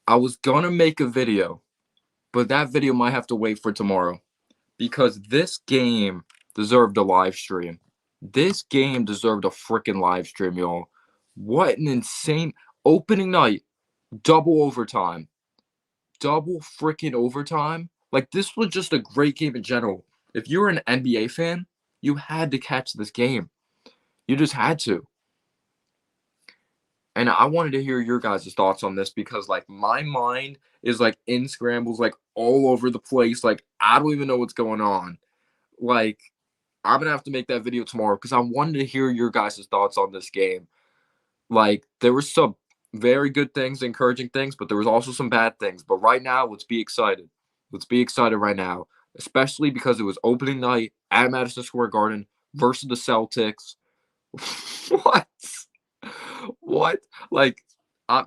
I was gonna make a video, but that video might have to wait for tomorrow because this game deserved a live stream. This game deserved a freaking live stream, y'all. What an insane opening night, double overtime, double freaking overtime. Like, this was just a great game in general. If you were an NBA fan, you had to catch this game. You just had to. And I wanted to hear your guys' thoughts on this because, like, my mind is, like, in scrambles, like, all over the place. Like, I don't even know what's going on. Like, I'm going to have to make that video tomorrow because I wanted to hear your guys' thoughts on this game. Like, there were some very good things, encouraging things, but there was also some bad things. But right now, let's be excited. Let's be excited right now, especially because it was opening night at Madison Square Garden versus the Celtics. What? What? Like,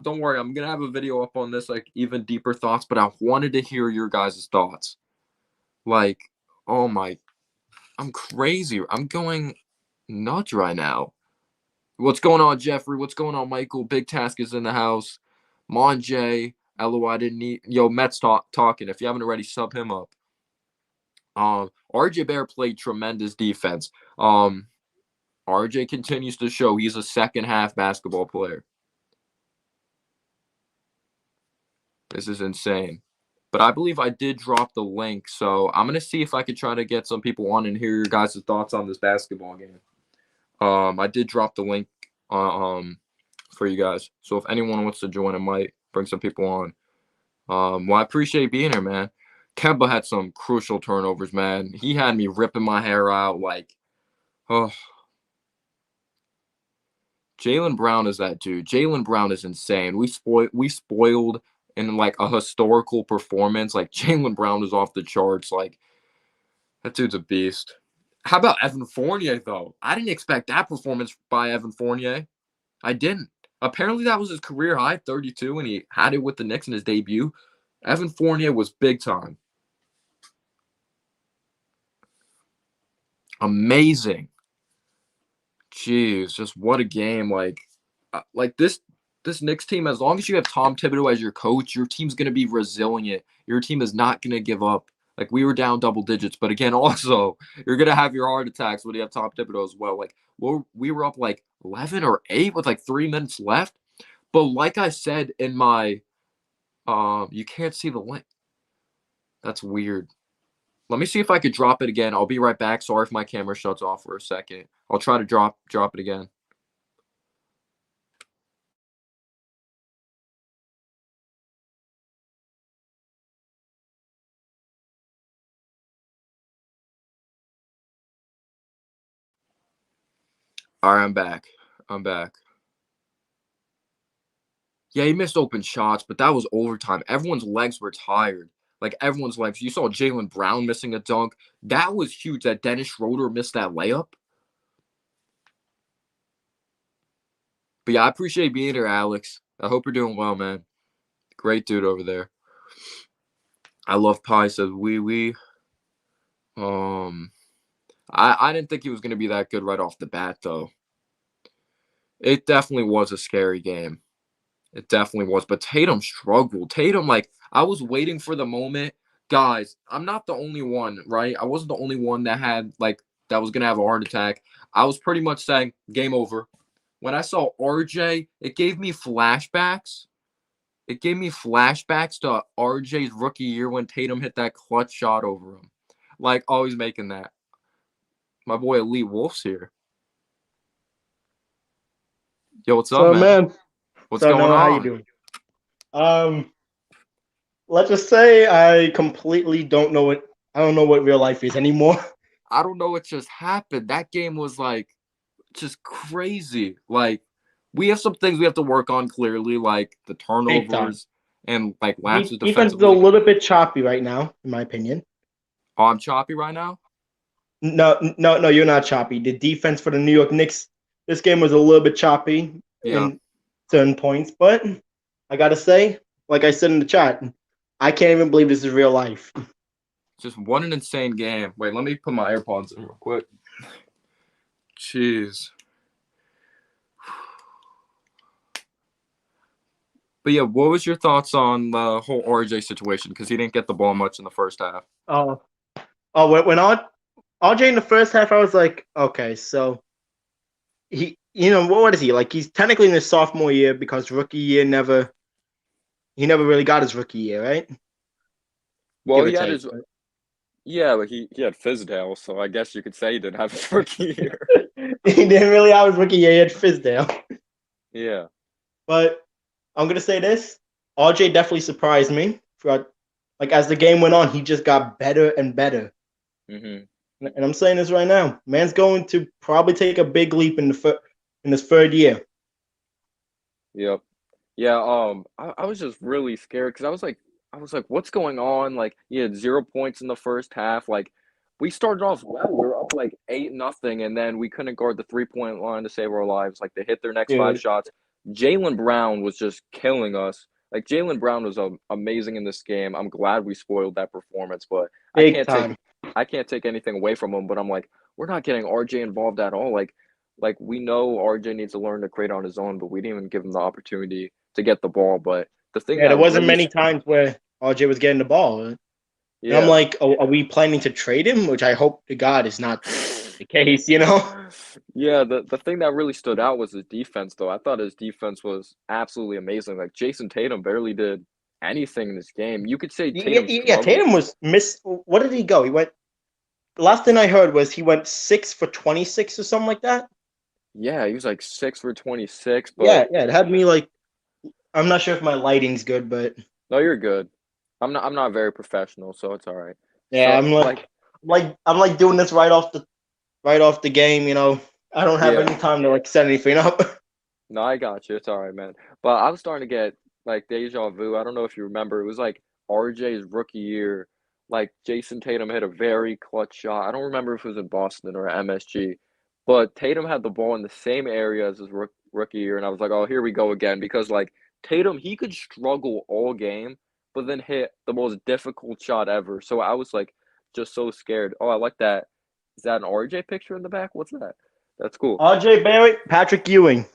don't worry, I'm gonna have a video up on this, like, even deeper thoughts, but I wanted to hear your guys' thoughts. Like, oh my, I'm crazy. I'm going nuts right now. What's going on, Jeffrey? What's going on, Michael? Big Task is in the house. Mon J, LOI didn't need. Yo, Mets talking. If you haven't already, sub him up. RJ Bear played tremendous defense. RJ continues to show he's a second half basketball player. This is insane. But I believe I did drop the link, so I'm going to see if I could try to get some people on and hear your guys' thoughts on this basketball game. I did drop the link for you guys. So if anyone wants to join, I might bring some people on. Well, I appreciate being here, man. Kemba had some crucial turnovers, man. He had me ripping my hair out like, oh. Jaylen Brown is that dude. Jaylen Brown is insane. We spoiled in like a historical performance. Like, Jaylen Brown is off the charts. Like, that dude's a beast. How about Evan Fournier, though? I didn't expect that performance by Evan Fournier. I didn't. Apparently, that was his career high, 32, and he had it with the Knicks in his debut. Evan Fournier was big time. Amazing. Jeez, just what a game. Like this Knicks team, as long as you have Tom Thibodeau as your coach, your team's going to be resilient. Your team is not going to give up. Like, we were down double digits, but again, also, you're going to have your heart attacks when you have Tom Thibodeau as well. Like, we were up like 11 or 8 with like 3 minutes left. But like I said in my, you can't see the link. That's weird. Let me see if I could drop it again. I'll be right back. Sorry if my camera shuts off for a second. I'll try to drop it again. All right, I'm back. Yeah, he missed open shots, but that was overtime. Everyone's legs were tired. Like, everyone's legs. You saw Jaylen Brown missing a dunk. That was huge that Dennis Schroeder missed that layup. But yeah, I appreciate being here, Alex. I hope you're doing well, man. Great dude over there. I love Pie says wee. I didn't think he was gonna be that good right off the bat, though. It definitely was a scary game. It definitely was. But Tatum struggled. Tatum, like, I was waiting for the moment. Guys, I'm not the only one, right? I wasn't the only one that was going to have a heart attack. I was pretty much saying, game over. When I saw RJ, it gave me flashbacks. It gave me flashbacks to RJ's rookie year when Tatum hit that clutch shot over him. Like, always making that. My boy Elite Wolf's here. Yo, what's up, So, man? man, What's so going Noah, how you on? doing? Um, let's just say I completely don't know what I don't know what real life is anymore. I don't know what just happened. That game was like just crazy. Like, we have some things we have to work on clearly, like the Big time. turnovers and like lapses Defense is a defensively. little bit choppy right now, in my opinion. Oh, I'm choppy right now. No, you're not choppy. The defense for the New York Knicks, this game was a little bit choppy Yeah, in certain points, but I gotta say, like I said in the chat, I can't even believe this is real life. just what an insane game. Wait, let me put my AirPods in real quick. Jeez. But yeah, what was your thoughts on the whole RJ situation? Because he didn't get the ball much in the first half. Oh, when RJ in the first half, I was like, okay, so what is he like? He's technically in his sophomore year because rookie year he never really got his rookie year, right? Well, Give or he had take. his yeah, but he had Fizdale, so I guess you could say he didn't have his rookie year. He didn't really have his rookie year. He had Fizdale. Yeah. But I'm gonna say this: RJ definitely surprised me. Throughout, like as the game went on, he just got better and better. Mm-hmm. And I'm saying this right now, man's going to probably take a big leap in his third year. Yep. Yeah. I was just really scared because I was like, what's going on? Like, he had 0 points in the first half. Like, we started off well. We were up like 8-0, and then we couldn't guard the 3-point line to save our lives. Like, they hit their next five Dude, shots. Jaylen Brown was just killing us. Like, Jaylen Brown was amazing in this game. I'm glad we spoiled that performance, but I big can't take time. I can't take anything away from him. But I'm like, we're not getting RJ involved at all. Like we know RJ needs to learn to create on his own, but we didn't even give him the opportunity to get the ball. But the thing Yeah, there that wasn't really, many times where RJ was getting the ball. And I'm yeah. like, are we planning to trade him? Which I hope to God is not the case, Yeah, the thing that really stood out was his defense, though. I thought his defense was absolutely amazing. Like, Jason Tatum barely did anything in this game. You could say Yeah, Tatum yeah, struggled. Tatum was miss. What did he go? The last thing I heard was he went 6 for 26 or something like that. Yeah, he was like 6 for 26, Yeah, but yeah, it had me like, I'm not sure if my lighting's good, but no, you're good. I'm not very professional, so it's all right. yeah, So like, I'm like doing this right off the game. I don't have yeah. any time to like set anything up. No, I got you. It's all right, man. But I was starting to get like deja vu. I don't know if you remember. It was like RJ's rookie year. Like, Jason Tatum hit a very clutch shot. I don't remember if it was in Boston or MSG, but Tatum had the ball in the same area as his rookie year, and I was like, oh, here we go again. Because like Tatum, he could struggle all game, but then hit the most difficult shot ever. So I was like, just so scared. Oh, I like that. Is that an RJ picture in the back? What's that? That's cool. RJ Barrett, Patrick Ewing.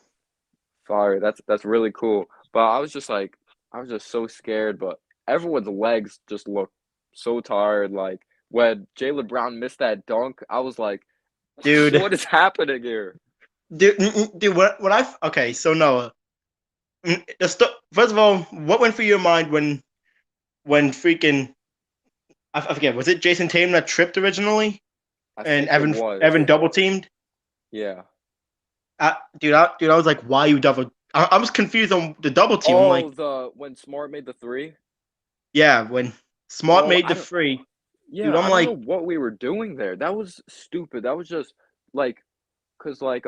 Fire. That's really cool. But I was just so scared. But everyone's legs just looked so tired. Like, when Jaylen Brown missed that dunk, I was like, Dude, what is happening here? dude, okay, so Noah, first of all, what went through your mind when freaking I forget, was it Jason Tatum that tripped originally I and think it Evan was. double teamed? Yeah. Dude, I was like, why you double? I was confused on the double team. I'm like, Oh, the when Smart made the three. yeah, when Smart Oh, made I the don't. free, dude, Yeah, I'm I don't know like, what we were doing there. That was stupid. That was just like, cause like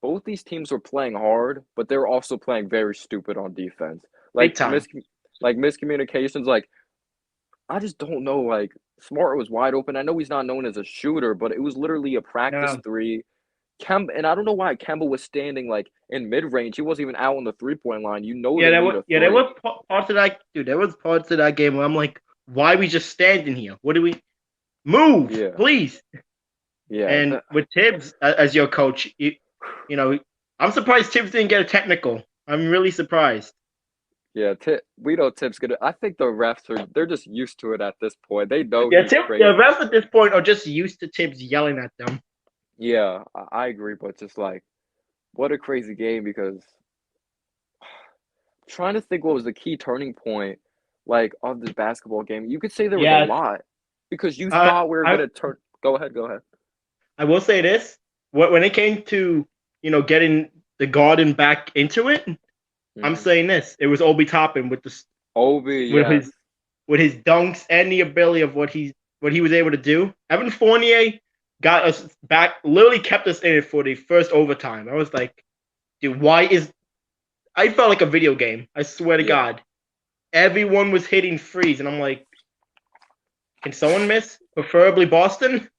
both these teams were playing hard, but they were also playing very stupid on defense. big Like time. miscommunications. Like, I just don't know. Like, Smart was wide open. I know he's not known as a shooter, but it was literally a practice No, three. And I don't know why Kemba was standing like in mid range. He wasn't even out on the 3-point line. You know they need a there three. was parts of that, dude. There was parts of that game where I'm like, why are we just standing here? What do we move, Yeah, please? yeah, And with Tibbs as your coach, know, I'm surprised Tibbs didn't get a technical. I'm really surprised. yeah. We know Tip's gonna. I think the refs they're just used to it at this point. They know Yeah, he's Tibbs. The crazy. refs at this point are just used to Tibbs yelling at them. Yeah, I agree, but just like, what a crazy game. Because trying to think what was the key turning point, like, of this basketball game. You could say there was a Yes. lot because you Uh, thought we were I gonna turn. Go ahead, go ahead. I will say this: when it came to getting the Garden back into it, I'm Hmm. saying this: it was Obi Toppin Obi, with yes, his dunks and the ability of what he was able to do. Evan Fournier got us back, literally kept us in it for the first overtime. I was like, dude, I felt like a video game. I swear to yeah, God. Everyone was hitting freeze, and I'm like, can someone miss? Preferably Boston.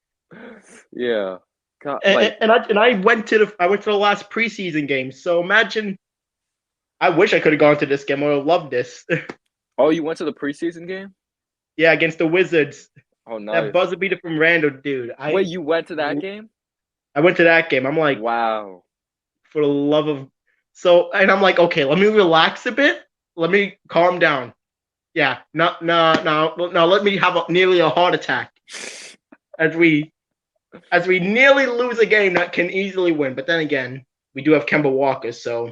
yeah. God, like, And I went to the last preseason game. So imagine, I wish I could have gone to this game. I would have loved this. oh, you went to the preseason game? Yeah, against the Wizards. Oh, That nice. buzzer beater from Randall, dude. Wait, you went to that game? I went to that game. I'm like, Wow. for the love of So, and I'm like, okay, let me relax a bit. Let me calm down. Yeah, no, no, no, no. Let me have nearly a heart attack as we nearly lose a game that can easily win. But then again, we do have Kemba Walker, so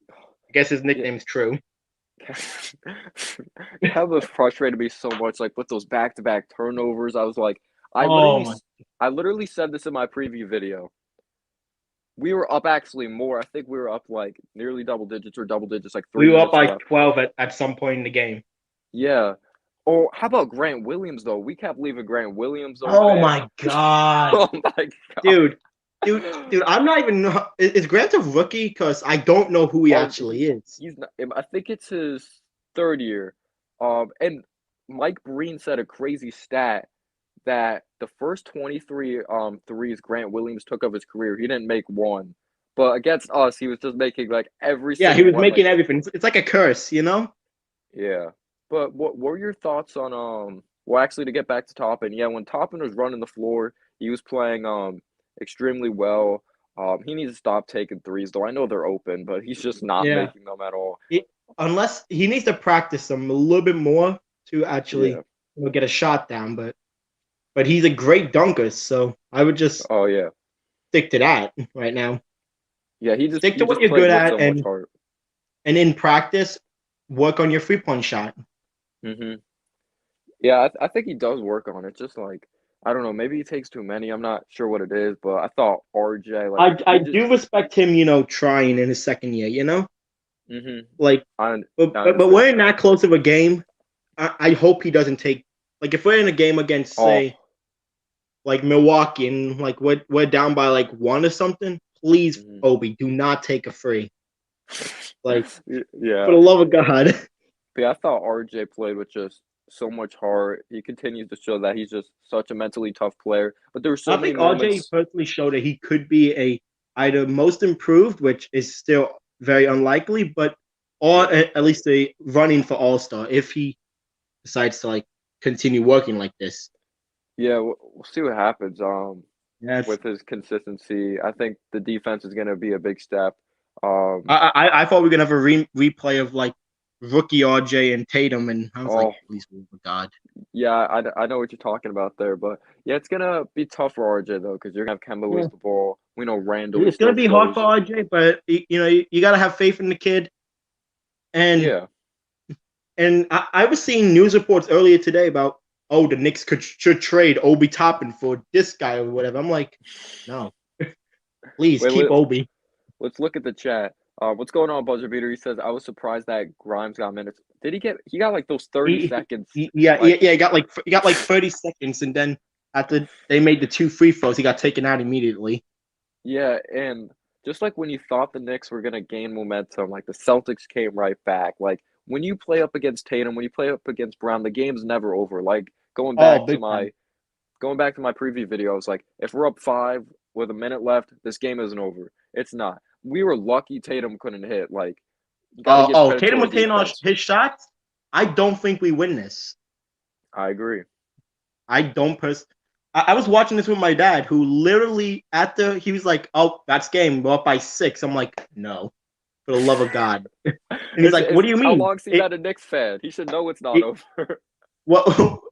I guess his Yeah. nickname's true. Kemba frustrated me so much, like with those back-to-back turnovers. I was like, Oh my! I literally said this in my preview video. We were up actually more. I think we were up like nearly double digits or double digits, like We three were up minutes by left. 12 at some point in the game. Yeah. Or how about Grant Williams though? We kept leaving Grant Williams Oh open. my god, Oh my god. dude, I'm not even. Is Grant a rookie? Because I don't know who he actually is. He's not. I think it's his third year. And Mike Breen said a crazy stat that the first 23 threes Grant Williams took of his career, he didn't make one. But against us, he was just making like every Yeah, he single was one. making Like, everything. It's like a curse, you know. yeah. But what were your thoughts on well actually to get back to Toppin, yeah, when Toppin was running the floor, he was playing extremely well. He needs to stop taking threes though. I know they're open, but he's just not Yeah. making them at all. Unless he needs to practice them a little bit more to actually Yeah. get a shot down, but he's a great dunker, so I would just Oh yeah. stick to that right now. Yeah, Stick to he what just you're plays good with at, so much heart. and in practice, work on your 3-point shot. Mhm. Yeah, I think he does work on it. Just like I don't know, maybe he takes too many. I'm not sure what it is, but I thought RJ like I he just do respect him, trying in his second year, mhm. like, I I but understand. we're in that close of a game. I hope he doesn't take, like, if we're in a game against, Oh, say, like Milwaukee, and like we're down by like one or something. Please, mhm. Obi, do not take a free. Like, for Yeah. the love of God. But yeah, I thought RJ played with just so much heart. He continues to show that he's just such a mentally tough player. But there were so I many think RJ moments. personally showed that he could be a either most improved, which is still very unlikely, but or Yeah. at least a running for All Star if he decides to like continue working like this. Yeah, we'll see what happens. Yes, With his consistency, I think the defense is going to be a big step. Um, I thought we were gonna have a replay of like rookie RJ and Tatum, and I was like, oh, please, oh God. yeah, I know what you're talking about there, but yeah, it's gonna be tough for RJ though, because you're gonna have Kemba Yeah. lose the ball. We know Randall, he It's gonna still be hard for shows. RJ, but you gotta have faith in the kid. And Yeah, I was seeing news reports earlier today about, oh, the Knicks should trade Obi Toppin for this guy or whatever. I'm like, no, please wait, keep Obi. let's look at the chat. What's going on, Buzzer Beater? He says I was surprised that Grimes got minutes. Did he get? He got like those 30 seconds. Yeah, Like, He got like 30 seconds, and then after they made the 2 free throws, he got taken out immediately. yeah, and just like when you thought the Knicks were gonna gain momentum, like the Celtics came right back. Like when you play up against Tatum, when you play up against Brown, the game's never over. Like Oh, big time. going back to my preview video, I was like, if we're up five with a minute left, this game isn't over. It's not. We were lucky Tatum couldn't hit. Like, you got to give credit to Tatum our was hitting on defense. his shots. I don't think we win this. I agree. I don't pers- I was watching this with my dad, who literally after he was like, "Oh, that's game. We're up by 6." I'm like, "No, for the love of God!" And he's like, "What do you How mean?" long's he been a Knicks fan? He should know it's not It over. well,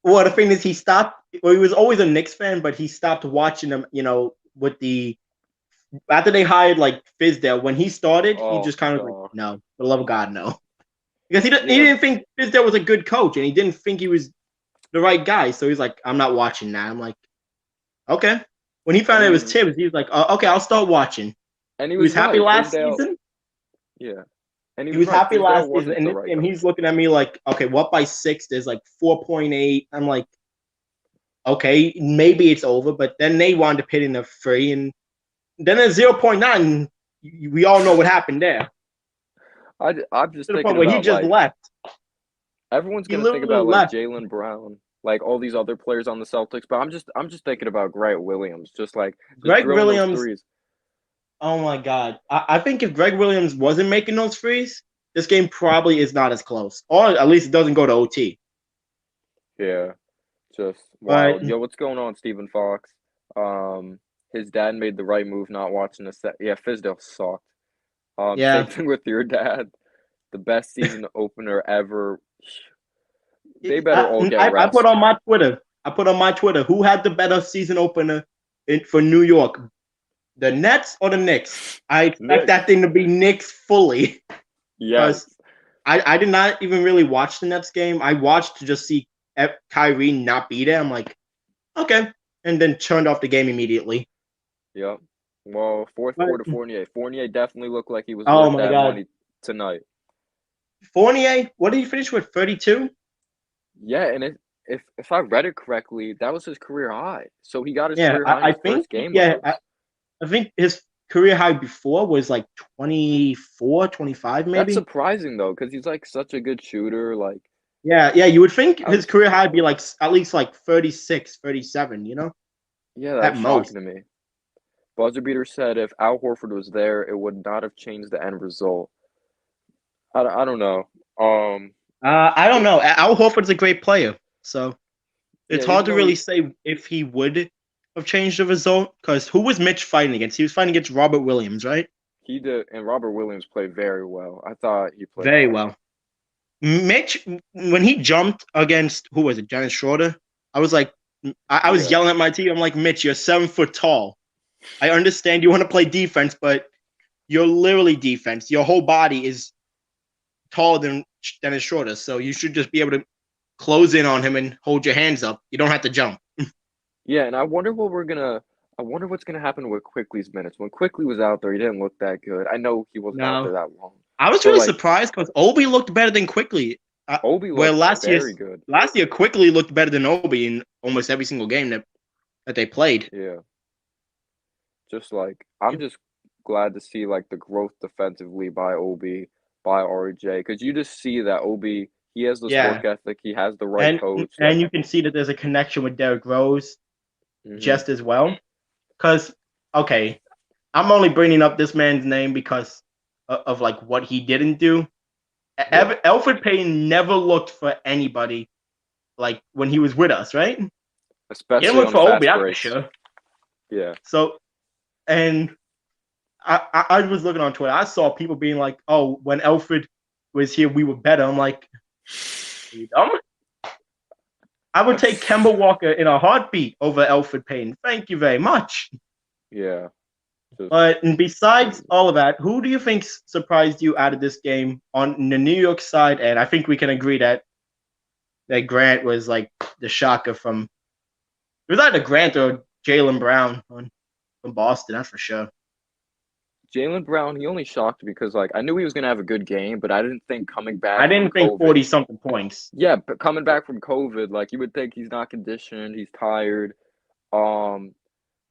well, the thing is, he stopped. Well, he was always a Knicks fan, but he stopped watching them. With the after they hired like Fizdale, when he started, he Oh, just kind of like, God. "No, for the love of God, no," because he Yeah. didn't think Fizdale was a good coach, and he didn't think he was the right guy. So he's like, "I'm not watching that." I'm like, okay. When he And found out it was Tibbs, he was like, okay, I'll start watching. he He was was happy right. last Fizdale, season. yeah. And he He was was right. happy Fizdale last season. wasn't And the this right game, he's coach. looking at me like, okay, what by 6? There's like 4.8. I'm like, okay, maybe it's over. But then they wound up hitting a free. And then at 0.9, we all know what happened there. I'm just To the thinking point where he about, just like, left. everyone's He gonna think literally about, like, left. Jaylen Brown, like, all these other players on the Celtics, but I'm just thinking about Grant Williams, just Greg drilling those Williams, threes. oh my God. I think if Greg Williams wasn't making those frees, this game probably is not as close. Or at least it doesn't go to OT. Yeah, just But wild. Yo, what's going on, Stephen Fox? Um, his dad made the right move not watching the set. Yeah, Fizdale sucked. Yeah. Same thing with your dad. The best season opener ever. They better all get I put rest. on my Twitter. Who had the better season opener for New York, the Nets or the Knicks? I expect Knicks. that thing to be Knicks fully Yes. because I did not even really watch the Nets game. I watched to just see Kyrie not be there. I'm like, okay, and then turned off the game immediately. Yep. Well, fourth But, quarter, Fournier. Fournier definitely looked like he was oh worth my that God, money tonight. Fournier, what did he finish with? 32. Yeah, and if I read it correctly, that was his career high. So he got his Yeah, career high in I his think first game with yeah, us. I think his career high before was like 24, 25 That's maybe. surprising though, because he's like such a good shooter. Like Yeah, you would think I his was, career high would be like at least like 36, 37, yeah, that at was shocking most. to me. Buzzer beater said if Al Horford was there, it would not have changed the end result. I don't know. I don't But know. Al Horford's a great player, so it's yeah, even hard to though really say if he would have changed the result. Because who was Mitch fighting against? He was fighting against Robert Williams, right? he did, and Robert Williams played very well. I thought he played Very great. well. Mitch, when he jumped against who was it, Dennis Schroeder? I was like, I was Yeah, yelling at my team. I'm like, Mitch, you're 7 foot tall. I understand you want to play defense, but you're literally defense. Your whole body is taller than Dennis Schroeder, so you should just be able to close in on him and hold your hands up. You don't have to jump. yeah, and I wonder what's gonna happen with Quickly's minutes. When Quickly was out there, he didn't look that good. I know he wasn't out No, there that long, I was but really like surprised because Obi looked better than Quickly. Obi Where looked very good. last year Quickly looked better than Obi in almost every single game that they played. Yeah, just like I'm just glad to see like the growth defensively by Obi, by RJ, because you just see that Obi he has this Yeah, work ethic. He has the right and coach. and Like, you can see that there's a connection with Derrick Rose hmm just as well. Because okay, I'm only bringing up this man's name because of like what he didn't do. yeah, Elfrid Payton never looked for anybody like when he was with us, right? He didn't especially look on for Obi, fast that's for breaks. sure. Yeah, So, and I was looking on Twitter. I saw people being like, "Oh, when Elfrid was here, we were better." I'm like, "Are you dumb?" I would take Kemba Walker in a heartbeat over Elfrid Payton. Thank you very much. yeah, just But and besides crazy. all of that, who do you think surprised you out of this game on the New York side? And I think we can agree that Grant was like the shocker from. It was either Grant or Jaylen Brown from Boston. That's for sure. Jaylen Brown, he only shocked because like I knew he was gonna have a good game, but I didn't think coming I back from didn't think COVID. 40 something points. Yeah, but coming back from COVID, like you would think he's not conditioned, he's tired. Um,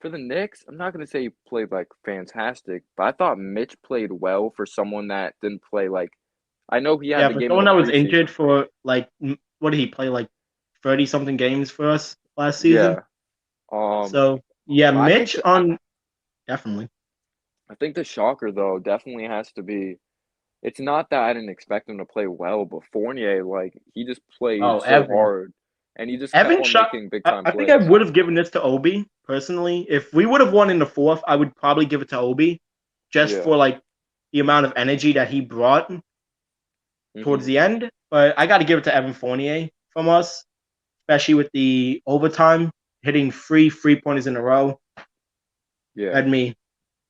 for the Knicks, I'm not gonna say he played like fantastic, but I thought Mitch played well for someone that didn't play like. I know he had Yeah, the for game in someone the that was injured preseason. for like what did he play like 30 something games for us last season? Yeah. Um, So yeah, but Mitch on definitely. I think the shocker though definitely has to be. It's not that I didn't expect him to play well, but Fournier, like he just played Oh, so Evan. hard, and he just kept Evan on shot. making big time I think I plays. would have given this to Obi personally. If we would have won in the fourth, I would probably give it to Obi, just Yeah. for like the amount of energy that he brought towards hmm the end. But I got to give it to Evan Fournier from us, especially with the overtime, hitting 3 3 pointers in a row. Yeah. Had me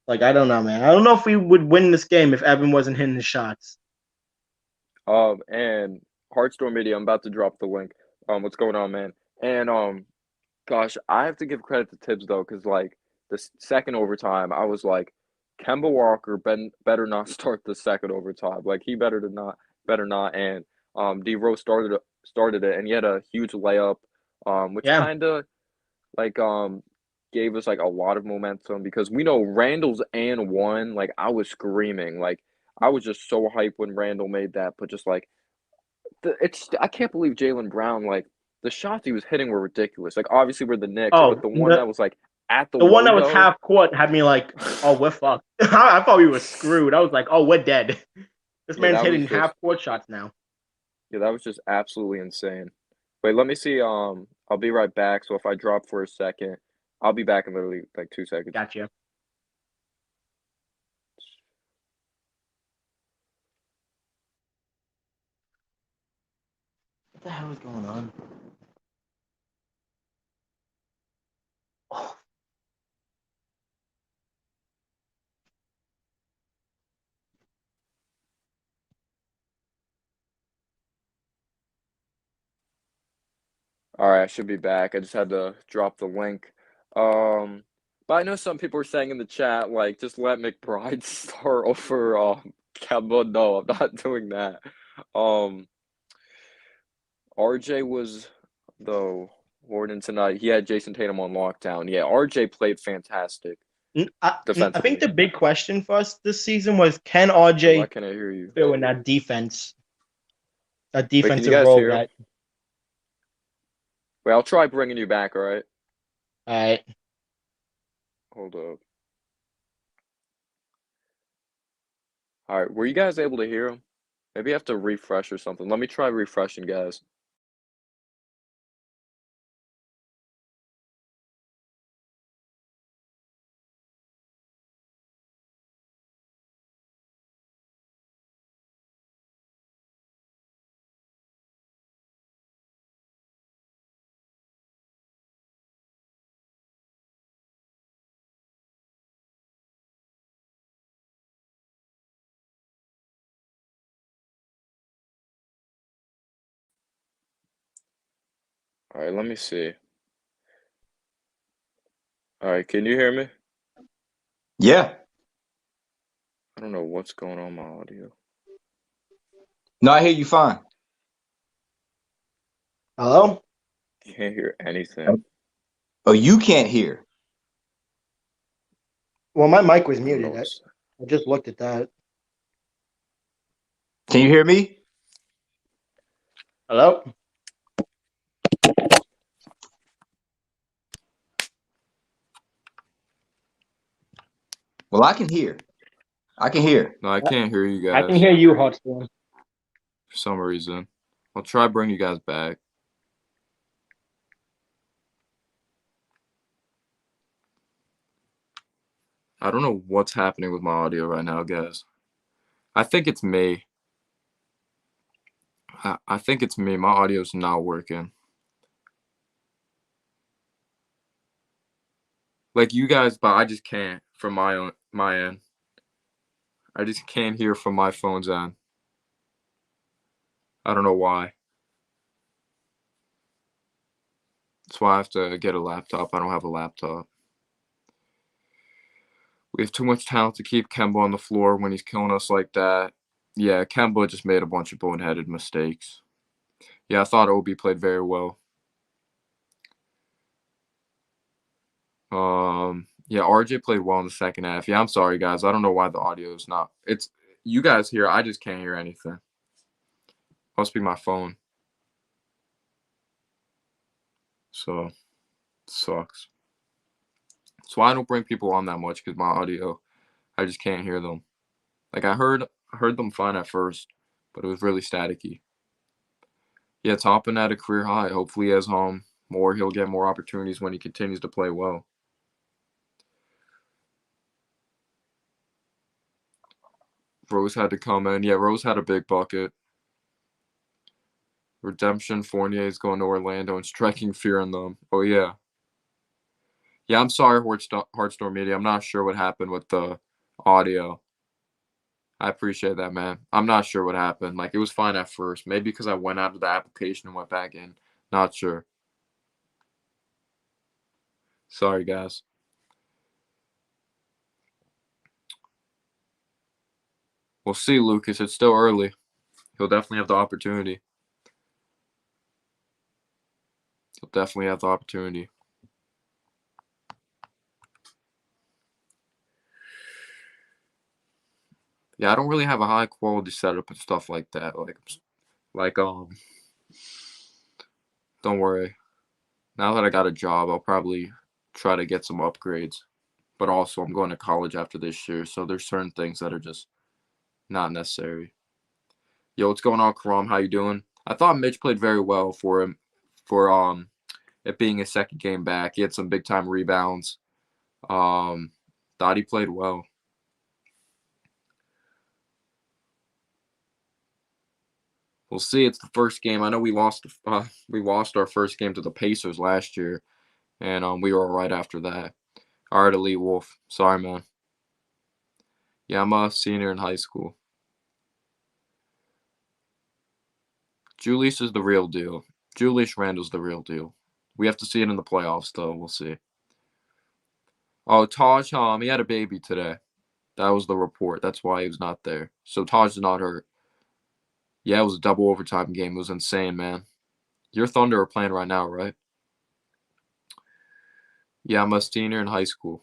like I don't know, man. I don't know if we would win this game if Evan wasn't hitting the shots. And Heartstorm Media, I'm about to drop the link. What's going on, man? And gosh, I have to give credit to Tibbs though, because like the second overtime, I was like, Kemba Walker better not start the second overtime. Like he better not. And D Rose started it, and he had a huge layup, which Yeah. kind of like gave us like a lot of momentum because we know Randall's and one. Like I was screaming, like I was just so hyped when Randall made that, but just like it's I can't believe Jaylen Brown like the shots he was hitting were ridiculous. Like obviously we're the Knicks, but Oh, the one that was like at the the one that was logo. half court had me like, oh, we're fucked. I thought we were screwed. I was like, oh, we're dead. This Yeah, man's that was hitting just half court shots now. yeah, that was just absolutely insane. Wait, let me see. I'll be right back. So if I drop for a second, I'll be back in literally like 2 seconds. Gotcha. the hell is going on? Oh. All right, I should be back. I just had to drop the link. But I know some people are saying in the chat, like, just let McBride start over Kemba. No, I'm not doing that. RJ was the Warden tonight. He had Jason Tatum on lockdown. Yeah, RJ played fantastic I think defensively. the big question for us this season was, can Why RJ can't I hear you? fill in that defense, a Wait, can you defensive guys role hear him? that? Wait, I'll try bringing you back, all right? All right. Hold up. All right, were you guys able to hear him? Maybe you have to refresh or something. Let me try refreshing, guys. All right, let me see. All right, can you hear me? Yeah. I don't know what's going on with my audio. No, I hear you fine. Hello? Can't hear anything. Oh, you can't hear. Well, my mic was I don't know muted. what's. I just looked at that. Can you hear me? Hello? Well, I can hear. I can hear. No, I can't hear you I can guys hear you, Hotstorm. for some reason. I'll try bring you guys back. I don't know what's happening with my audio right now, guys. I think it's me. I think it's me. My audio's not working. Like you guys, but I just can't from my end. I just can't hear from my phone's end. I don't know why. That's why I have to get a laptop. I don't have a laptop. We have too much talent to keep Kemba on the floor when he's killing us like that. Yeah, Kemba just made a bunch of boneheaded mistakes. Yeah, I thought Obi played very well. Yeah, RJ played well in the second half. Yeah, I'm sorry, guys. I don't know why the audio is not. It's you guys hear. I just can't hear anything. Must be my phone. So, sucks. That's why I don't bring people on that much because my audio, I just can't hear them. Like I heard them fine at first, but it was really staticky. Yeah, Toppin at a career high. Hopefully, as he'll get more opportunities when he continues to play well. Rose had to come in. Yeah, Rose had a big bucket. Redemption. Fournier is going to Orlando and striking fear in them. Oh yeah. Yeah, I'm sorry, Heartstorm Media. I'm not sure what happened with the audio. I appreciate that, man. I'm not sure what happened. Like, it was fine at first. Maybe because I went out of the application and went back in. Not sure. Sorry, guys. We'll see, Lucas. It's still early. He'll definitely have the opportunity. He'll definitely have the opportunity. Yeah, I don't really have a high quality setup and stuff like that. Don't worry. Now that I got a job, I'll probably try to get some upgrades. But also, I'm going to college after this year, so there's certain things that are just not necessary. Yo, what's going on, Karam? How you doing? I thought Mitch played very well for it being his second game back. He had some big time rebounds. Thought he played well. We'll see. It's the first game. I know we lost our first game to the Pacers last year, and we were right after that. All right, Elite Wolf. Sorry, man. Yeah, I'm a senior in high school. Julius is the real deal. Julius Randle's the real deal. We have to see it in the playoffs, though. We'll see. Oh, Taj, he had a baby today. That was the report. That's why he was not there. So Taj is not hurt. Yeah, it was a double overtime game. It was insane, man. Your Thunder are playing right now, right? Yeah, I'm a senior in high school.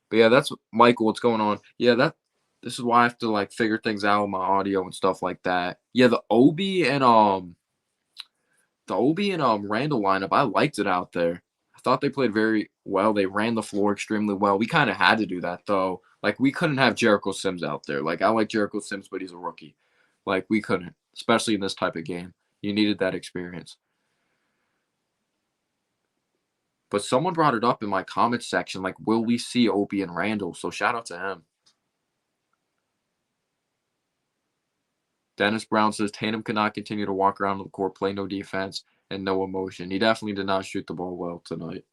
But yeah, that's Michael. What's going on? Yeah, this is why I have to like figure things out with my audio and stuff like that. Yeah, the Obi and Randall lineup, I liked it out there. I thought they played very well. They ran the floor extremely well. We kind of had to do that though. Like we couldn't have Jericho Sims out there. Like I like Jericho Sims, but he's a rookie. Like we couldn't, especially in this type of game. You needed that experience. But someone brought it up in my comments section, like, will we see Obi and Randall? So shout out to him. Dennis Brown says Tatum cannot continue to walk around the court, play no defense, and no emotion. He definitely did not shoot the ball well tonight.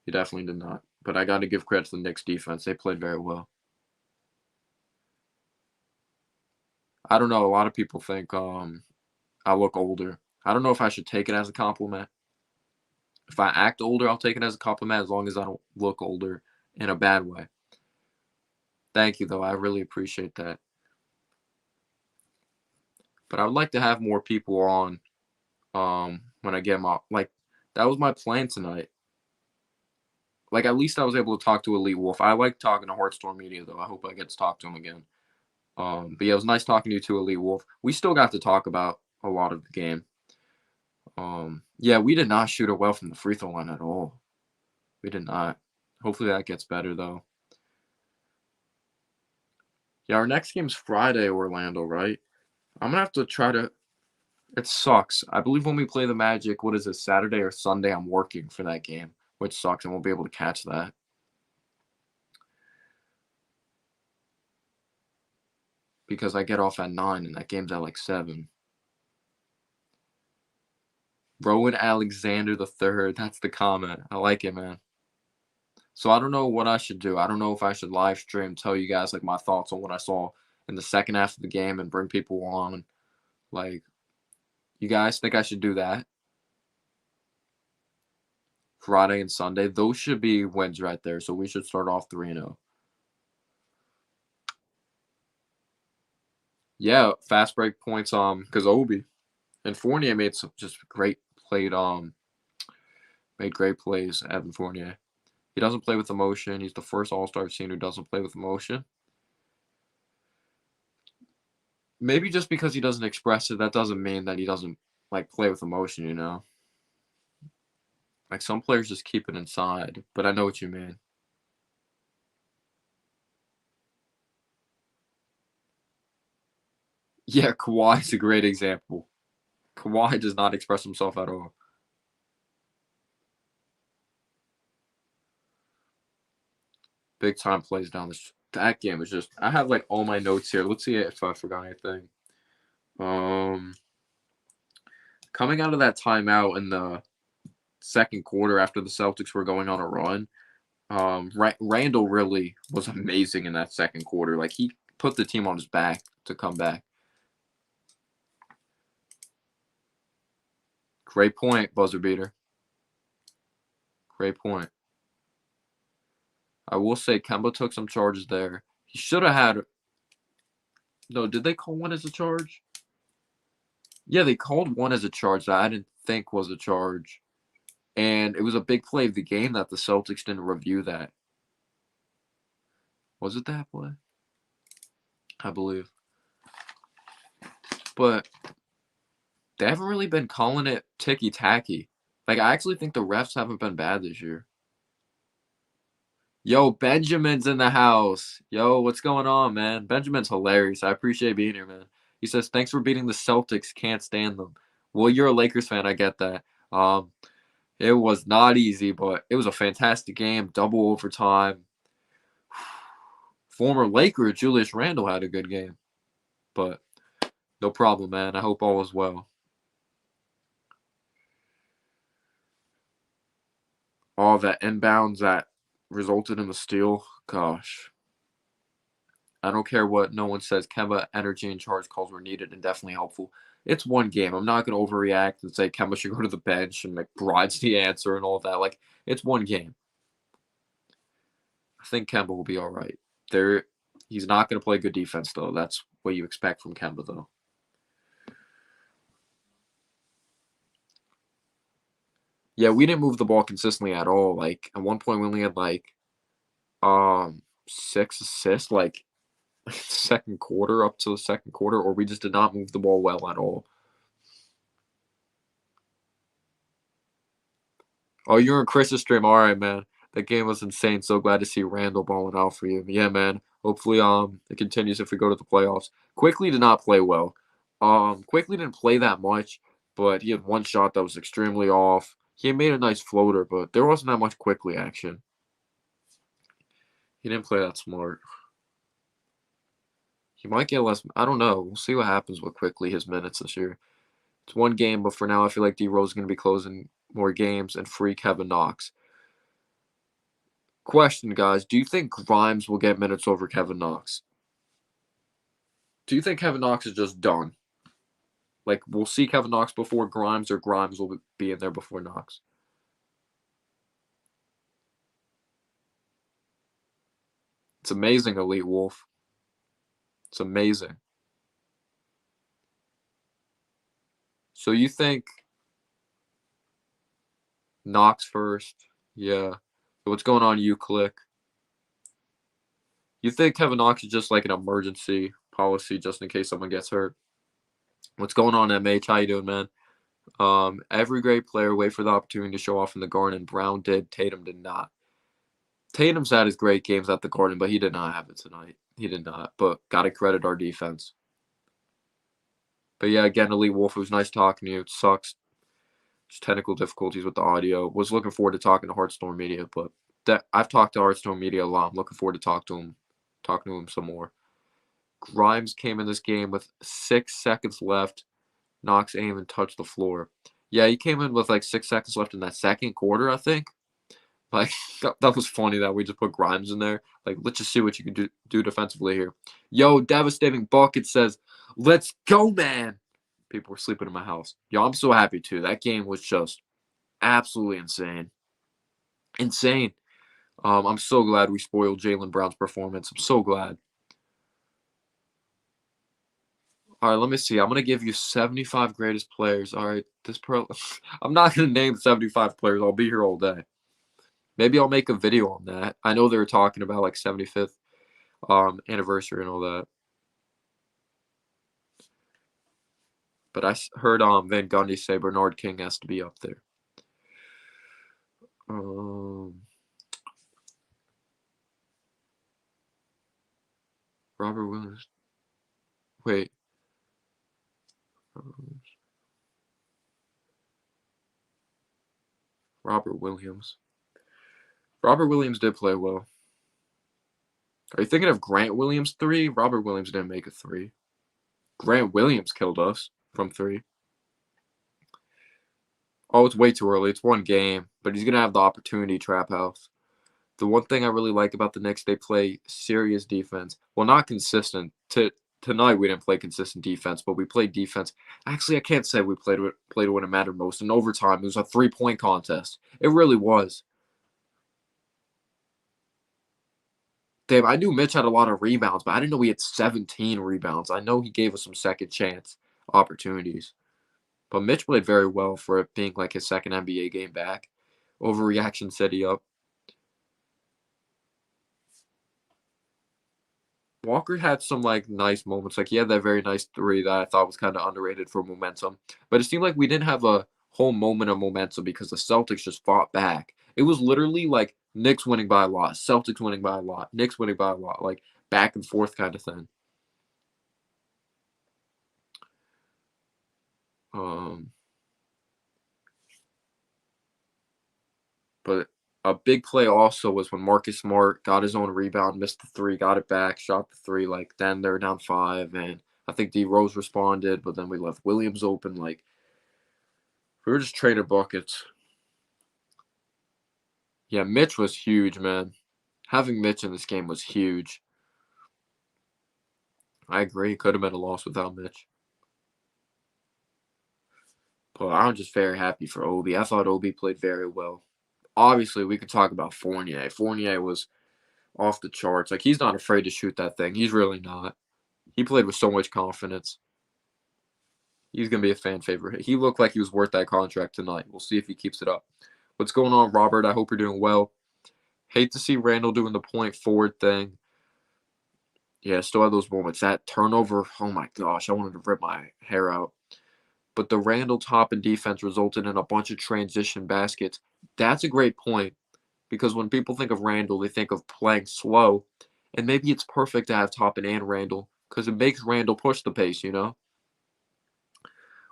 He definitely did not. But I got to give credit to the Knicks defense. They played very well. I don't know. A lot of people think I look older. I don't know if I should take it as a compliment. If I act older, I'll take it as a compliment as long as I don't look older in a bad way. Thank you, though. I really appreciate that. But I would like to have more people on when I get them off. Like, that was my plan tonight. Like, at least I was able to talk to Elite Wolf. I like talking to Heartstorm Media, though. I hope I get to talk to him again. But yeah, it was nice talking to you too, Elite Wolf. We still got to talk about a lot of the game. Yeah, we did not shoot it well from the free throw line at all. We did not. Hopefully that gets better, though. Yeah, our next game's Friday, Orlando, right? I'm going to have to try to – it sucks. I believe when we play the Magic, what is it, Saturday or Sunday, I'm working for that game, which sucks. I won't be able to catch that. Because I get off at 9 and that game's at like 7. Rowan Alexander III, that's the comment. I like it, man. So I don't know what I should do. I don't know if I should live stream, tell you guys like my thoughts on what I saw in the second half of the game and bring people on. Like, you guys think I should do that? Friday and Sunday, those should be wins right there. So we should start off 3-0. Yeah, fast break points because Obi and Fournier made some just great made great plays. Evan Fournier. He doesn't play with emotion. He's the first All-Star seen who doesn't play with emotion. Maybe just because he doesn't express it, that doesn't mean that he doesn't like play with emotion, you know? Like some players just keep it inside, but I know what you mean. Yeah, Kawhi's a great example. Kawhi does not express himself at all. Big time plays down this. That game was just. I have like all my notes here. Let's see if I forgot anything. Coming out of that timeout in the second quarter after the Celtics were going on a run, Randall really was amazing in that second quarter. Like he put the team on his back to come back. Great point, buzzer beater. Great point. I will say Kemba took some charges there. He should have had. No, did they call one as a charge? Yeah, they called one as a charge that I didn't think was a charge. And it was a big play of the game that the Celtics didn't review that. Was it that play? I believe. But they haven't really been calling it ticky-tacky. Like, I actually think the refs haven't been bad this year. Yo, Benjamin's in the house. Yo, what's going on, man? Benjamin's hilarious. I appreciate being here, man. He says, thanks for beating the Celtics. Can't stand them. Well, you're a Lakers fan. I get that. It was not easy, but it was a fantastic game. Double overtime. Former Laker Julius Randle had a good game. But no problem, man. I hope all is well. All that inbounds that resulted in the steal. Gosh. I don't care what no one says. Kemba energy and charge calls were needed and definitely helpful. It's one game. I'm not going to overreact and say Kemba should go to the bench and McBride's the answer and all that. Like, it's one game. I think Kemba will be all right. He's not going to play good defense, though. That's what you expect from Kemba, though. Yeah, we didn't move the ball consistently at all. Like, at one point, we only had, 6 assists, second quarter, up to the second quarter, or we just did not move the ball well at all. Oh, you're in Chris's stream. All right, man. That game was insane. So glad to see Randall balling out for you. Yeah, man. Hopefully, it continues if we go to the playoffs. Quickly did not play well. Quickly didn't play that much, but he had one shot that was extremely off. He made a nice floater, but there wasn't that much Quickly action. He didn't play that smart. He might get less. I don't know. We'll see what happens with Quickly, his minutes this year. It's one game, but for now, I feel like D-Rose is going to be closing more games and free Kevin Knox. Question, guys. Do you think Grimes will get minutes over Kevin Knox? Do you think Kevin Knox is just done? Like, we'll see Kevin Knox before Grimes, or Grimes will be in there before Knox? It's amazing, Elite Wolf. It's amazing. So you think Knox first? Yeah. What's going on, you click? You think Kevin Knox is just like an emergency policy just in case someone gets hurt? What's going on, MH? How you doing, man? Every great player wait for the opportunity to show off in the Garden. Brown did. Tatum did not. Tatum's had his great games at the Garden, but he did not have it tonight. He did not. But got to credit our defense. But yeah, again, Elite Wolf, it was nice talking to you. It sucks. Just technical difficulties with the audio. Was looking forward to talking to Hearthstone Media, but I've talked to Hearthstone Media a lot. I'm looking forward to talking to him some more. Grimes came in this game with 6 seconds left. Knox aim and touched the floor. Yeah, he came in with 6 seconds left in that second quarter, I think. That was funny that we just put Grimes in there. Let's just see what you can do defensively here. Yo, devastating bucket says, let's go, man. People were sleeping in my house. Yo, I'm so happy, too. That game was just absolutely insane. Insane. I'm so glad we spoiled Jaylen Brown's performance. I'm so glad. All right, let me see. I'm going to give you 75 greatest players. All right, I'm not going to name 75 players. I'll be here all day. Maybe I'll make a video on that. I know they were talking about 75th anniversary and all that. But I heard Van Gundy say Bernard King has to be up there. Robert Williams. Wait. Robert Williams. Robert Williams did play well. Are you thinking of Grant Williams 3? Robert Williams didn't make a 3. Grant Williams killed us from 3. Oh, it's way too early. It's one game, but he's going to have the opportunity, Trap House. The one thing I really like about the Knicks, they play serious defense. Well, not consistent. Tonight, we didn't play consistent defense, but we played defense. Actually, I can't say we played when it mattered most. In overtime, it was a 3-point contest. It really was. Damn, I knew Mitch had a lot of rebounds, but I didn't know he had 17 rebounds. I know he gave us some second chance opportunities. But Mitch played very well for it being his second NBA game back. Overreaction set he up. Walker had some nice moments. He had that very nice 3 that I thought was kind of underrated for momentum. But it seemed like we didn't have a whole moment of momentum because the Celtics just fought back. It was literally Knicks winning by a lot, Celtics winning by a lot, Knicks winning by a lot, back and forth kind of thing. But A big play also was when Marcus Smart got his own rebound, missed the three, got it back, shot the three. Like, then they're down 5, and I think D Rose responded, but then we left Williams open. Like, we were just trading buckets. Yeah, Mitch was huge, man. Having Mitch in this game was huge. I agree. Could have been a loss without Mitch. But I'm just very happy for Obi. I thought Obi played very well. Obviously, we could talk about Fournier. Fournier was off the charts. Like, he's not afraid to shoot that thing. He's really not. He played with so much confidence. He's going to be a fan favorite. He looked like he was worth that contract tonight. We'll see if he keeps it up. What's going on, Robert? I hope you're doing well. Hate to see Randall doing the point forward thing. Yeah, still have those moments. That turnover, oh my gosh, I wanted to rip my hair out. But the Randall Toppin defense resulted in a bunch of transition baskets. That's a great point, because when people think of Randall, they think of playing slow. And maybe it's perfect to have Toppin and Randall, because it makes Randall push the pace, you know?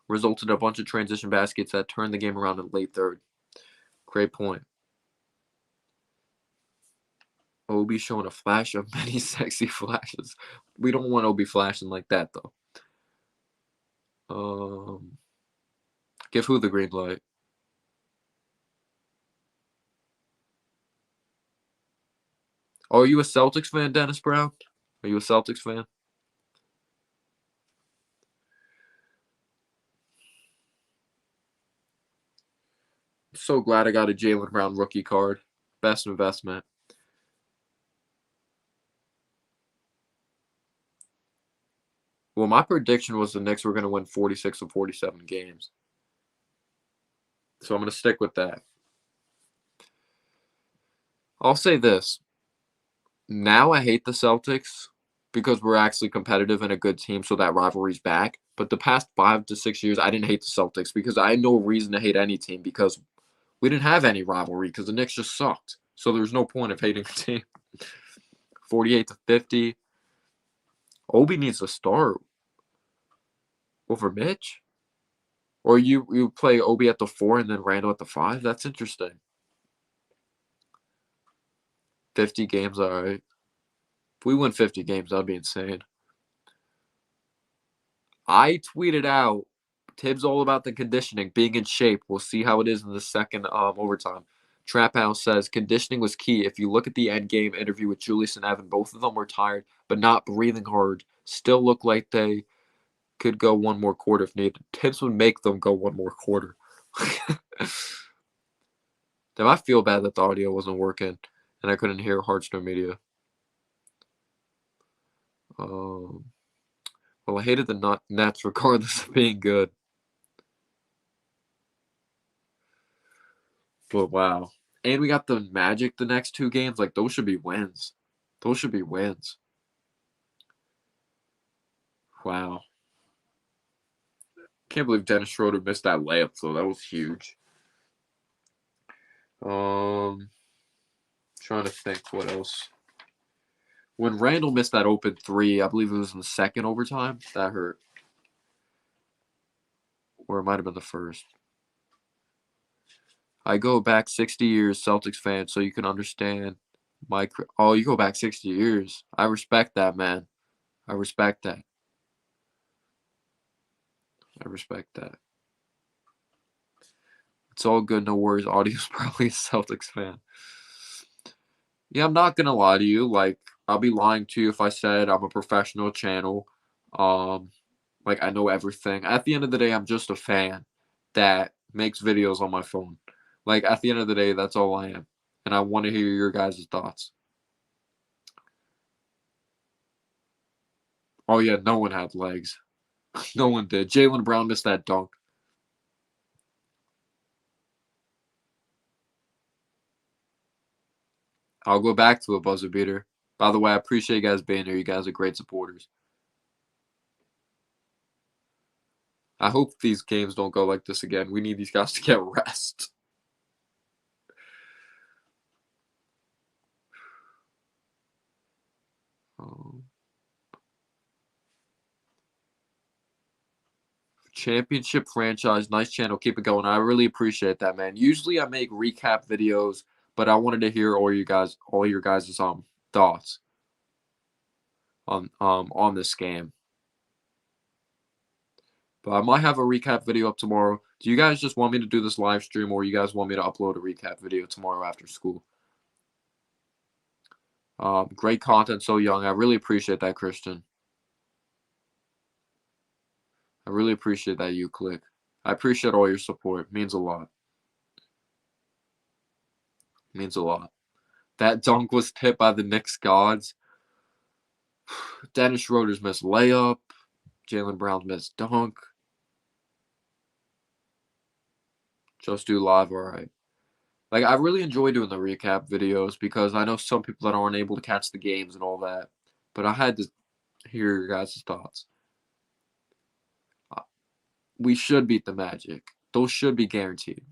Resulted in a bunch of transition baskets that turned the game around in the late third. Great point. Obi showing a flash of many sexy flashes. We don't want Obi flashing like that, though. Give who the green light? Oh, are you a Celtics fan, Dennis Brown? Are you a Celtics fan? I'm so glad I got a Jaylen Brown rookie card. Best investment. Well, my prediction was the Knicks were going to win 46 of 47 games. So I'm going to stick with that. I'll say this. Now I hate the Celtics because we're actually competitive and a good team, so that rivalry's back. But the past 5 to 6 years, I didn't hate the Celtics because I had no reason to hate any team because we didn't have any rivalry because the Knicks just sucked. So there's no point of hating the team. 48 to 50. Obi needs to start over Mitch. Or you play Obi at the 4 and then Randall at the 5? That's interesting. 50 games, all right. If we win 50 games, that'd be insane. I tweeted out, Tibbs all about the conditioning, being in shape. We'll see how it is in the second overtime. Trap House says, conditioning was key. If you look at the end game interview with Julius and Evan, both of them were tired, but not breathing hard. Still look like they could go one more quarter if needed. Tibbs would make them go one more quarter. Damn, I feel bad that the audio wasn't working and I couldn't hear Hearthstone Media. Well, I hated the Nets regardless of being good. But wow. And we got the Magic the next 2 games. Like, those should be wins. Those should be wins. Wow. Can't believe Dennis Schroeder missed that layup, though. That was huge. Trying to think what else. When Randall missed that open 3, I believe it was in the second overtime. That hurt. Or it might have been the first. I go back 60 years, Celtics fan, so you can understand my. Oh, you go back 60 years. I respect that, man. I respect that. I respect that. It's all good, no worries. Audio's probably a Celtics fan. Yeah, I'm not gonna lie to you. Like, I'll be lying to you if I said I'm a professional channel. Like, I know everything. At the end of the day, I'm just a fan that makes videos on my phone. Like, at the end of the day, that's all I am. And I want to hear your guys' thoughts. Oh, yeah, no one had legs. No one did. Jaylen Brown missed that dunk. I'll go back to a buzzer beater. By the way, I appreciate you guys being here. You guys are great supporters. I hope these games don't go like this again. We need these guys to get rest. Championship franchise. Nice channel. Keep it going. I really appreciate that, man. Usually I make recap videos, but I wanted to hear all your guys' thoughts on this game. But I might have a recap video up tomorrow. Do you guys just want me to do this live stream, or you guys want me to upload a recap video tomorrow after school? Great content so young. I really appreciate that, Christian. I really appreciate that, you click. I appreciate all your support. It means a lot. It means a lot. That dunk was tipped by the Knicks gods. Dennis Schroeder's missed layup. Jaylen Brown's missed dunk. Just do live, all right. Like, I really enjoy doing the recap videos because I know some people that aren't able to catch the games and all that. But I had to hear your guys' thoughts. We should beat the Magic. Those should be guaranteed.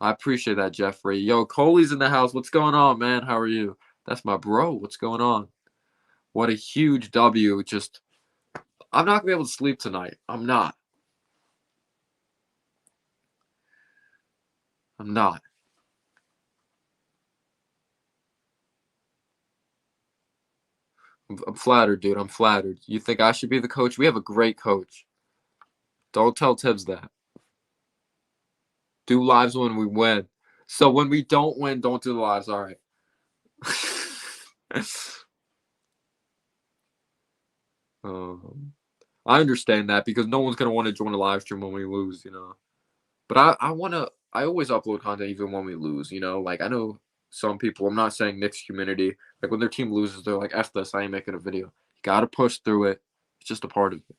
I appreciate that, Jeffrey. Yo, Coley's in the house. What's going on, man? How are you? That's my bro. What's going on? What a huge W. Just, I'm not going to be able to sleep tonight. I'm not. I'm flattered, dude. I'm flattered. You think I should be the coach? We have a great coach. Don't tell Tibbs that. Do lives when we win. So when we don't win, don't do the lives. All right. I understand that because no one's gonna want to join a live stream when we lose, you know. But I always upload content even when we lose, you know. Like I know some people. I'm not saying Knicks community. Like when their team loses, they're like, "F this, I ain't making a video." You gotta push through it. It's just a part of it.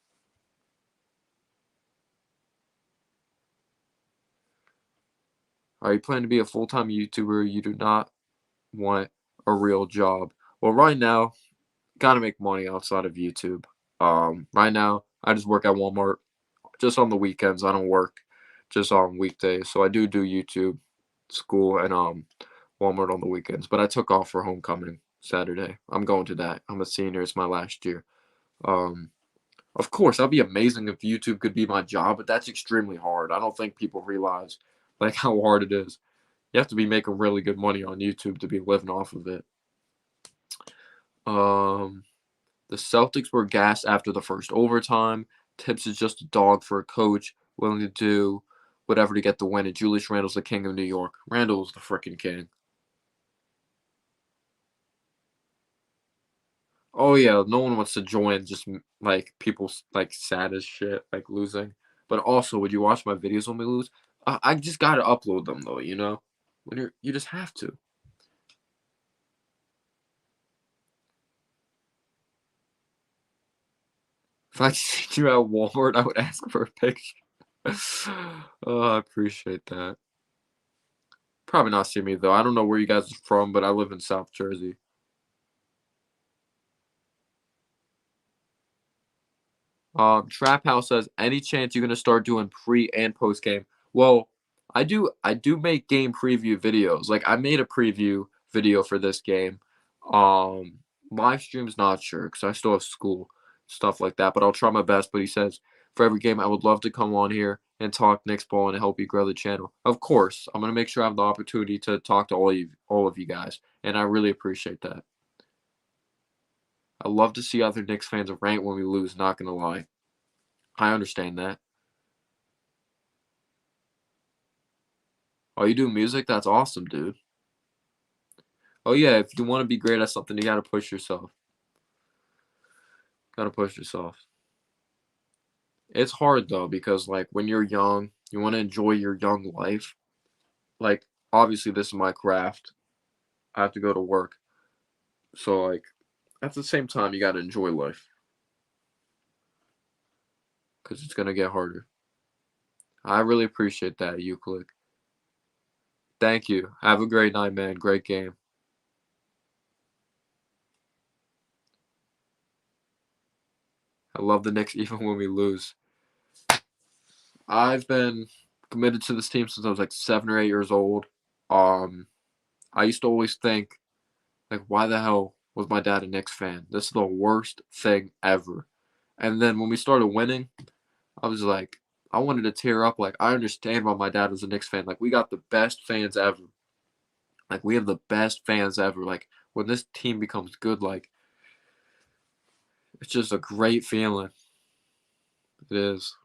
Are you planning to be a full-time YouTuber? You do not want a real job. Well, right now, gotta make money outside of YouTube. Right now, I just work at Walmart. Just on the weekends, I don't work. Just on weekdays. So I do YouTube, school, and Walmart on the weekends. But I took off for homecoming Saturday. I'm going to that. I'm a senior. It's my last year. Of course, that'd be amazing if YouTube could be my job, but that's extremely hard. I don't think people realize like how hard it is. You have to be making really good money on YouTube to be living off of it. The Celtics were gassed after the first overtime. Tibbs is just a dog for a coach, willing to do whatever to get the win. And Julius Randle's the king of New York. Randle's the freaking king. Oh yeah, no one wants to join just like people like sad as shit, like losing. But also, would you watch my videos when we lose? I just gotta upload them though, you know. When you just have to. If I seen you at Walmart, I would ask for a picture. Oh, I appreciate that. Probably not see me though. I don't know where you guys are from, but I live in South Jersey. Trap House says, any chance you're gonna start doing pre and post game? Well, I do make game preview videos. Like I made a preview video for this game. Live stream's not sure because I still have school, stuff like that. But I'll try my best. But he says, for every game, I would love to come on here and talk Knicks ball and help you grow the channel. Of course, I'm gonna make sure I have the opportunity to talk to all of you guys, and I really appreciate that. I love to see other Knicks fans rant when we lose, not gonna lie. I understand that. Oh, you do music? That's awesome, dude. Oh yeah, if you want to be great at something, you gotta push yourself. Gotta push yourself. It's hard though, because like when you're young, you want to enjoy your young life. Like, obviously this is my craft. I have to go to work. So like at the same time, you gotta enjoy life. Because it's gonna get harder. I really appreciate that, Euclid. Thank you. Have a great night, man. Great game. I love the Knicks even when we lose. I've been committed to this team since I was like 7 or 8 years old. I used to always think, like, why the hell was my dad a Knicks fan? This is the worst thing ever. And then when we started winning, I was like, I wanted to tear up. Like, I understand why my dad was a Knicks fan. Like, we got the best fans ever. Like, we have the best fans ever. Like, when this team becomes good, like, it's just a great feeling. It is.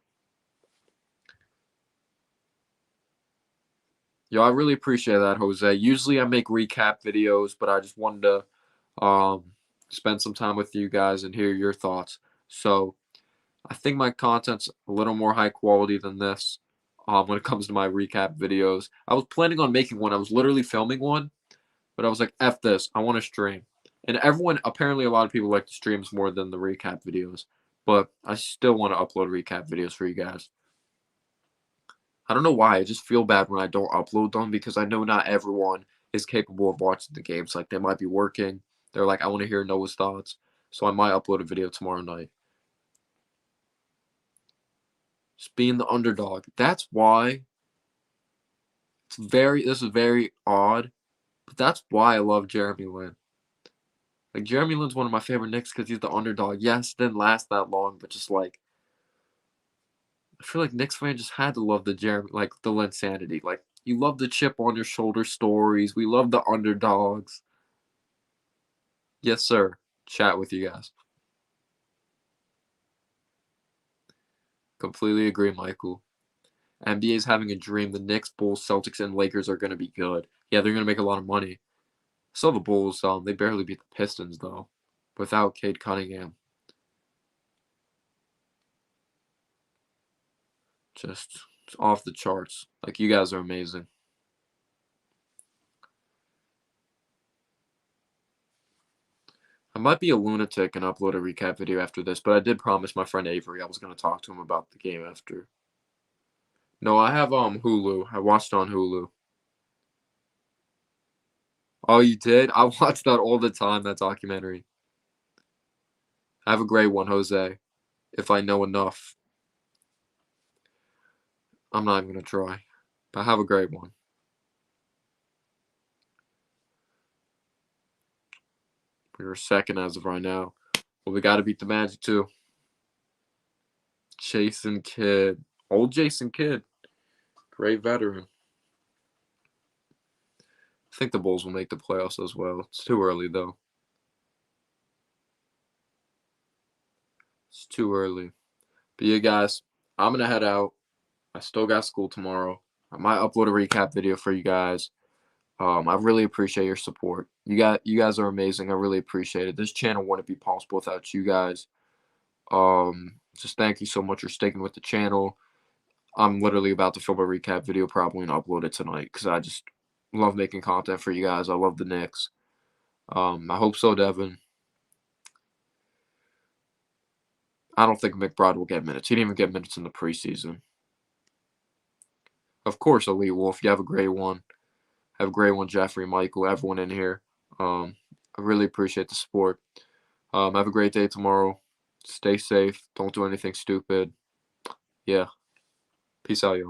Yo, I really appreciate that, Jose. Usually I make recap videos, but I just wanted to spend some time with you guys and hear your thoughts. So I think my content's a little more high quality than this when it comes to my recap videos. I was planning on making one. I was literally filming one, but I was like, F this. I want to stream. And apparently a lot of people like the streams more than the recap videos. But I still want to upload recap videos for you guys. I don't know why. I just feel bad when I don't upload them because I know not everyone is capable of watching the games. Like, they might be working. They're like, I want to hear Noah's thoughts. So I might upload a video tomorrow night. Just being the underdog. That's why. This is very odd. But that's why I love Jeremy Lin. Like, Jeremy Lin's one of my favorite Knicks because he's the underdog. Yes, it didn't last that long, but just like, I feel like Knicks fans just had to love the Linsanity. Like, you love the chip on your shoulder stories. We love the underdogs. Yes, sir. Chat with you guys. Completely agree, Michael. NBA is having a dream. The Knicks, Bulls, Celtics, and Lakers are going to be good. Yeah, they're going to make a lot of money. So the Bulls, they barely beat the Pistons, though, without Cade Cunningham. Just off the charts. Like, you guys are amazing. I might be a lunatic and upload a recap video after this, but I did promise my friend Avery I was going to talk to him about the game after. No, I have Hulu. I watched on Hulu. Oh, you did? I watch that all the time, that documentary. I have a great one, Jose. If I know enough. I'm not even going to try. But I have a great one. We're second as of right now. Well, we got to beat the Magic, too. Jason Kidd. Old Jason Kidd. Great veteran. I think the Bulls will make the playoffs as well. It's too early, though. It's too early. But yeah, guys, I'm going to head out. I still got school tomorrow. I might upload a recap video for you guys. I really appreciate your support. You guys are amazing. I really appreciate it. This channel wouldn't be possible without you guys. Just thank you so much for sticking with the channel. I'm literally about to film a recap video probably and upload it tonight because I just love making content for you guys. I love the Knicks. I hope so, Devin. I don't think McBride will get minutes. He didn't even get minutes in the preseason. Of course, Elite Wolf. You have a great one. Have a great one, Jeffrey, Michael, everyone in here. I really appreciate the support. Have a great day tomorrow. Stay safe. Don't do anything stupid. Yeah. Peace out, y'all.